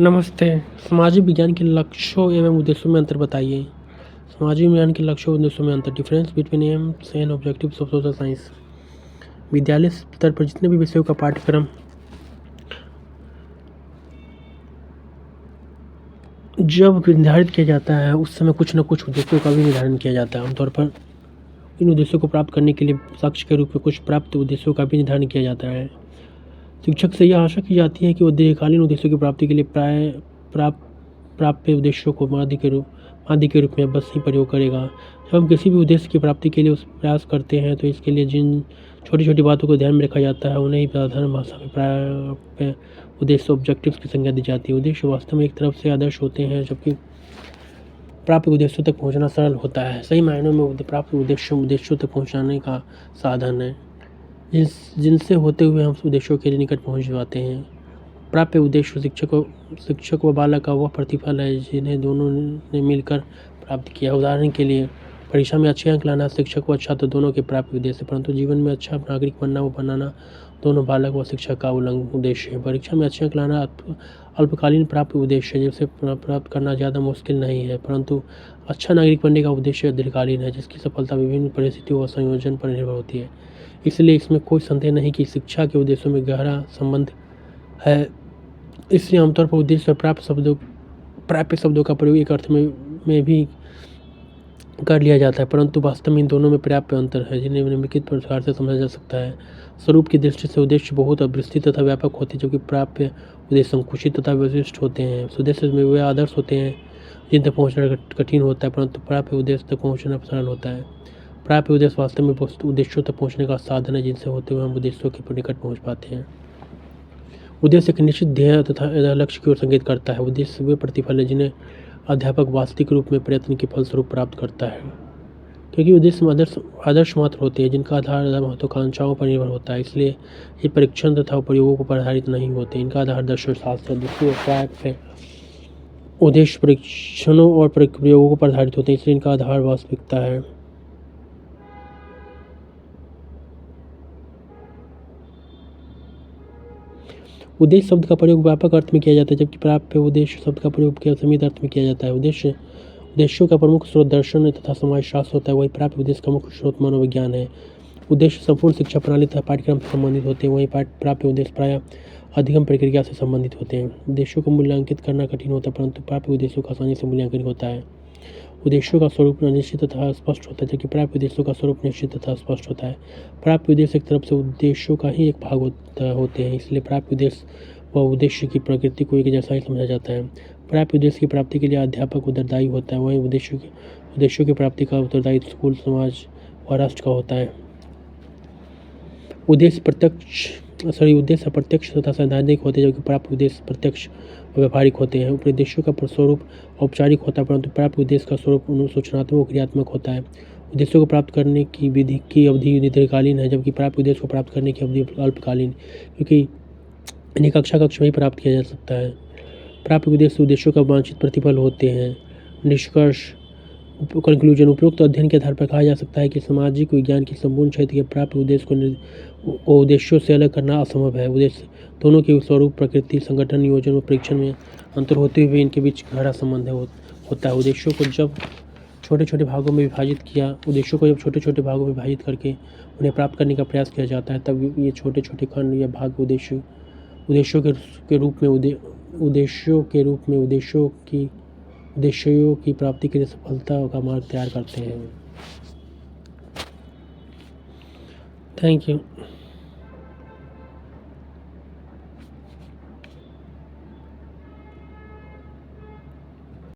नमस्ते। सामाजिक विज्ञान के लक्ष्यों एवं उद्देश्यों में अंतर बताइए। सामाजिक विज्ञान के लक्ष्यों और उद्देश्यों में अंतर। Difference between AIIMS and objectives of social science. विद्यालय स्तर पर जितने भी विषयों का पाठ्यक्रम जब निर्धारित किया जाता है उस समय कुछ न कुछ उद्देश्यों का भी निर्धारण किया जाता है। आमतौर पर इन उद्देश्यों को प्राप्त करने के लिए साक्ष्य के रूप में कुछ प्राप्त उद्देश्यों का भी निर्धारण किया जाता है। शिक्षक से यह आशा की जाती है कि वह दीर्घकालीन उद्देश्यों की प्राप्ति के लिए प्राप्य उद्देश्यों को माध्य के रूप में बस ही प्रयोग करेगा। जब हम किसी भी उद्देश्य की प्राप्ति के लिए उस प्रयास करते हैं तो इसके लिए जिन छोटी छोटी बातों को ध्यान में रखा जाता है उन्हें ही साधारण भाषा में प्राप्य उद्देश्य ऑब्जेक्टिव्स की संज्ञा दी जाती है। उद्देश्य वास्तव में एक तरफ से आदर्श होते हैं जबकि प्राप्त उद्देश्यों तक पहुंचना सरल होता है। सही मायनों में प्राप्त उद्देश्यों तक पहुंचाने का साधन है जिनसे होते हुए हम उद्देश्यों के निकट पहुंच पाते हैं। प्राप्य उद्देश्य शिक्षक व बालक का वह प्रतिफल है जिन्हें दोनों ने मिलकर प्राप्त किया। उदाहरण के लिए परीक्षा में अच्छे अंक लाना शिक्षक व छात्र दोनों के प्राप्य उद्देश्य, परंतु जीवन में अच्छा नागरिक बनना व बनाना दोनों बालक व शिक्षक का उद्देश्य है। परीक्षा में अच्छे अंक लाना अल्पकालीन प्राप्य उद्देश्य है जिसे प्राप्त करना ज़्यादा मुश्किल नहीं है, परंतु अच्छा नागरिक बनने का उद्देश्य दीर्घकालीन है जिसकी सफलता विभिन्न परिस्थितियों व संयोजन पर निर्भर होती है। इसलिए इसमें कोई संदेह नहीं कि शिक्षा के उद्देश्यों में गहरा संबंध है। इसलिए आमतौर पर उद्देश्य और प्राप्य शब्दों का प्रयोग एक अर्थ में भी कर लिया जाता है, परंतु वास्तव में इन दोनों में पर्याप्त अंतर है जिन्हें निम्नलिखित प्रकार से समझा जा सकता है। स्वरूप की दृष्टि से उद्देश्य बहुत विस्तृत तथा व्यापक होते हैं जबकि प्राप्य उद्देश्य संकुचित तथा विशिष्ट होते हैं। उद्देश्य में वे आदर्श होते हैं जिन तक पहुँचना कठिन होता है, परंतु प्राप्य उद्देश्य तक पहुँचना सरल होता है। प्राप्य उद्देश्य वास्तव में उद्देश्यों तक पहुँचने का साधन है जिनसे होते हुए हम उद्देश्यों के निकट पहुँच पाते हैं। उद्देश्य एक निश्चित ध्येय तथा लक्ष्य की ओर संकेत करता है। उद्देश्य वे प्रतिफल है जिन्हें अध्यापक वास्तविक रूप में प्रयत्न के फलस्वरूप प्राप्त करता है, क्योंकि उद्देश्य आदर्श मात्र होते हैं जिनका आधार महत्वाकांक्षाओं पर निर्भर होता है। इसलिए ये परीक्षण तथा प्रयोगों पर आधारित नहीं होते। इनका आधार दर्शन शास्त्र दूसरे उद्देश्य परीक्षणों और प्रयोगों पर आधारित होते हैं, इसलिए इनका आधार वास्तविकता है। उद्देश्य शब्द का प्रयोग व्यापक अर्थ में किया जाता है जबकि प्राप्य उद्देश्य शब्द का प्रयोग केवल सीमित अर्थ में किया जाता है। उद्देश्यों का प्रमुख स्रोत दर्शन तथा समाजशास्त्र होता है, वही प्राप्य उद्देश्य का मुख्य स्रोत मनोविज्ञान है। उद्देश्य संपूर्ण शिक्षा प्रणाली तथा पाठ्यक्रम से संबंधित होते हैं, वहीं प्राप्य उद्देश्य प्रायः अधिगम प्रक्रिया से संबंधित होते हैं। उद्देश्यों को मूल्यांकित करना कठिन होता है परंतु प्राप्य उद्देश्यों का आसानी से मूल्यांकन होता है। उद्देश्यों का स्वरूप निश्चित तथा स्पष्ट होता है जबकि प्राप्य उद्देश्यों का स्वरूप निश्चित तथा स्पष्ट होता है। प्राप्य उद्देश्य एक तरफ से उद्देश्यों का ही एक भाग होते हैं, इसलिए प्राप्य उद्देश्य व उद्देश्य की प्रकृति को एक जैसा ही समझा जाता है। प्राप्य उद्देश्य की प्राप्ति के लिए अध्यापक उत्तरदायी होता है, वहीं उद्देश्यों की प्राप्ति का उत्तरदायी स्कूल, समाज व राष्ट्र का होता है। उद्देश्य अप्रत्यक्ष तथा सैद्धांतिक होते हैं जबकि प्राप्य उद्देश्य प्रत्यक्ष व व्यावहारिक होते हैं। उद्देश्यों का स्वरूप औपचारिक होता है परंतु प्राप्य उद्देश्य का स्वरूप सूचनात्मक क्रियात्मक होता है। उद्देश्यों को प्राप्त करने की विधि की अवधि दीर्घकालीन है जबकि प्राप्य उद्देश्य को प्राप्त करने की अवधि अल्पकालीन, क्योंकि इन्हें कक्षा में ही प्राप्त किया जा सकता है। प्राप्य उद्देश्यों का वांछित प्रतिफल होते हैं। निष्कर्ष कंक्लूजन उपरोक्त अध्ययन के आधार पर कहा जा सकता है कि सामाजिक विज्ञान की संपूर्ण क्षेत्र के प्राप्य उद्देश्य को उद्देश्यों से अलग करना असंभव है। उद्देश्य दोनों के स्वरूप, प्रकृति, संगठन, नियोजन और परीक्षण में अंतर होते हुए इनके बीच गहरा संबंध होता है। उद्देश्यों को जब छोटे छोटे भागों में विभाजित करके उन्हें प्राप्त करने का प्रयास किया जाता है तब ये छोटे छोटे खंड या भाग उद्देश्यों की प्राप्ति के लिए सफलता का मार्ग तैयार करते हैं। Thank you.